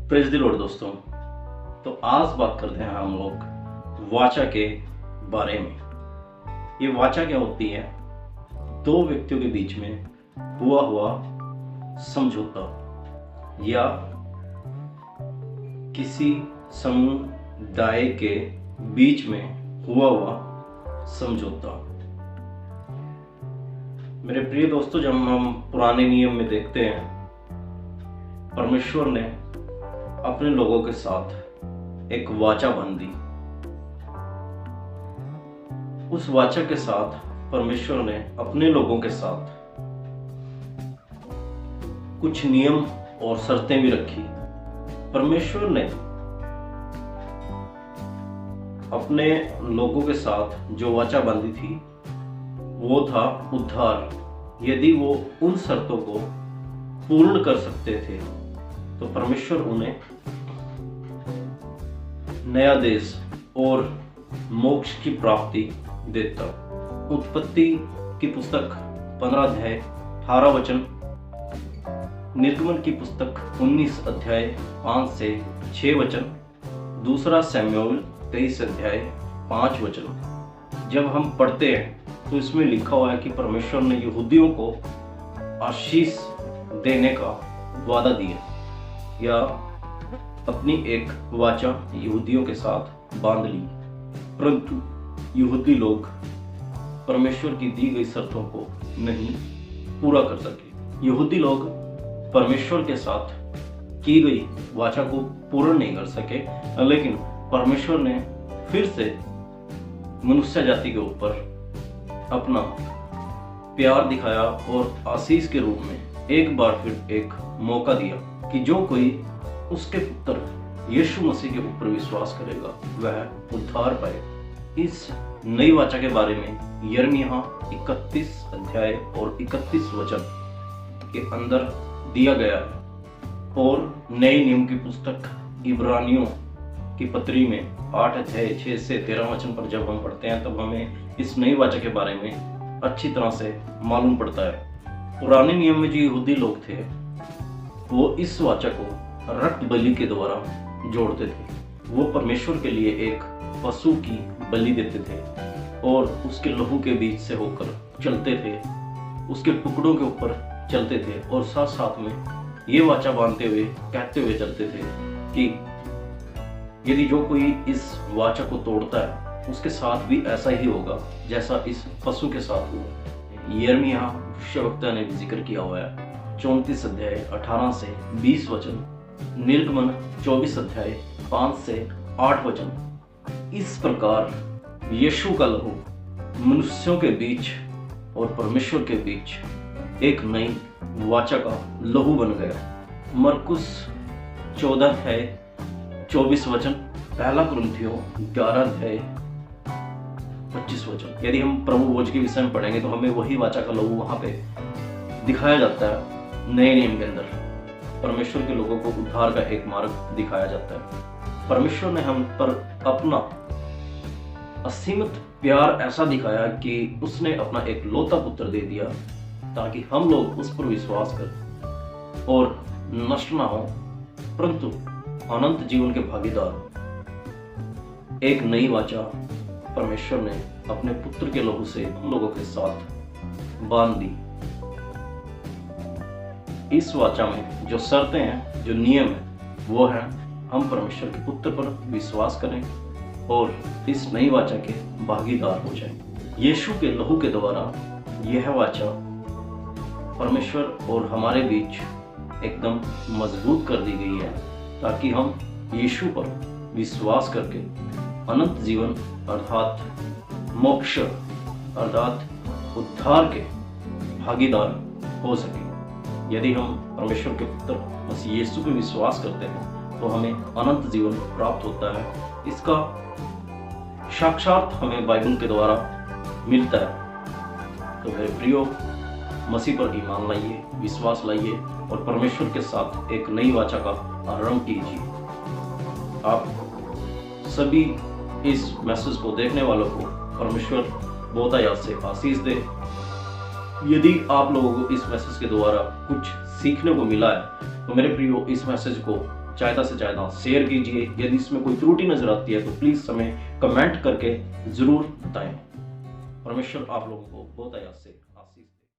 Praise the Lord दोस्तों। तो आज बात करते हैं हम लोग वाचा के बारे में। ये वाचा क्या होती है? दो व्यक्तियों के बीच में हुआ समझौता या किसी समुदाय के बीच में हुआ समझौता। मेरे प्रिय दोस्तों, जब हम पुराने नियम में देखते हैं, परमेश्वर ने अपने लोगों के साथ एक वाचा बांधी। उस वाचा के साथ परमेश्वर ने अपने लोगों के साथ कुछ नियम और शर्तें भी रखी। परमेश्वर ने अपने लोगों के साथ जो वाचा बांधी थी वो था उद्धार। यदि वो उन शर्तों को पूर्ण कर सकते थे तो परमेश्वर उन्हें नया देश और मोक्ष की प्राप्ति देता। उत्पत्ति की पुस्तक 15 अध्याय 18 वचन, निर्गमन की पुस्तक 19 अध्याय 5 से 6 वचन, दूसरा शमूएल 23 अध्याय 5 वचन। जब हम पढ़ते हैं तो इसमें लिखा हुआ है कि परमेश्वर ने यहूदियों को आशीष देने का वादा दिया या अपनी एक वाचा यहूदियों के साथ बांध ली, परंतु यहूदी लोग परमेश्वर की दी गई शर्तों को नहीं पूरा कर सके। यहूदी लोग परमेश्वर के साथ की गई वाचा को पूर्ण नहीं कर सके, लेकिन परमेश्वर ने फिर से मनुष्य जाति के ऊपर अपना प्यार दिखाया और आशीष के रूप में एक बार फिर एक मौका दिया कि जो कोई उसके पुत्र यीशु मसीह के ऊपर विश्वास करेगा वह उद्धार पाए। इस नई वाचा के बारे में यिर्मयाह 31 अध्याय और 31 वचन के अंदर दिया गया है। और नए नियम की पुस्तक इब्रानियों की पत्री में 8 अध्याय 6 से 13 वचन पर जब हम पढ़ते हैं तब हमें इस नई वाचा के बारे में अच्छी तरह से मालूम पड़ता है। पुराने नियम में जो यहूदी लोग थे वो इस वाचा को रक्त बलि के द्वारा जोड़ते थे। वो परमेश्वर के लिए एक पशु की बलि देते थे और उसके लहू के बीच से होकर चलते थे, उसके टुकड़ों के ऊपर चलते थे और साथ साथ में ये वाचा बांधते हुए कहते हुए चलते थे कि यदि जो कोई इस वाचा को तोड़ता है उसके साथ भी ऐसा ही होगा जैसा इस पशु के साथ हुआ। यिर्मयाह भविष्यवक्ता ने भी जिक्र किया हुआ है 34 अध्याय 18 से 20 वचन, निर्गमन 24 अध्याय 5 से 8 वचन। इस प्रकार यीशु का लहू मनुष्यों के बीच और परमेश्वर के बीच एक नई वाचा का लहू बन गया। मरकुस 14 अध्याय 24 वचन, पहला कुरिन्थियों 11 अध्याय 25 वचन। यदि हम प्रभु भोज के विषय में पढ़ेंगे तो हमें वही वाचा का लहू वहां पे दिखाया जाता है। नए नियम के अंदर परमेश्वर के लोगों को उद्धार का एक मार्ग दिखाया जाता है। परमेश्वर ने हम पर अपना असीमित प्यार ऐसा दिखाया कि उसने अपना एक लौता पुत्र दे दिया ताकि हम लोग उस पर विश्वास करें और नष्ट ना हो परंतु अनंत जीवन के भागीदार। एक नई वाचा परमेश्वर ने अपने पुत्र के लहू से हम लोगों के साथ बांध दी। इस वाचा में जो शर्तें हैं, जो नियम है, वो है हम परमेश्वर के पुत्र पर विश्वास करें और इस नई वाचा के भागीदार हो जाएं। यीशु के लहू के द्वारा यह वाचा परमेश्वर और हमारे बीच एकदम मजबूत कर दी गई है ताकि हम यीशु पर विश्वास करके अनंत जीवन अर्थात मोक्ष अर्थात उद्धार के भागीदार हो सके। यदि हम परमेश्वर के पुत्र मसीह यीशु पे विश्वास करते हैं तो हमें अनंत जीवन प्राप्त होता है। इसका साक्षात हमें बाइबल के द्वारा मिलता है। तो मेरे प्रियो, मसीह पर ईमान लाइए, विश्वास लाइए और परमेश्वर के साथ एक नई वाचा का आरंभ कीजिए। आप सभी इस मैसेज को देखने वालों को परमेश्वर बहुतायत से आशीष दे। यदि आप लोगों को इस मैसेज के द्वारा कुछ सीखने को मिला है तो मेरे प्रियो इस मैसेज को ज़्यादा से ज़्यादा शेयर कीजिए। यदि इसमें कोई त्रुटि नजर आती है तो प्लीज़ हमें कमेंट करके ज़रूर बताएं। परमेश्वर आप लोगों को बहुत आयात से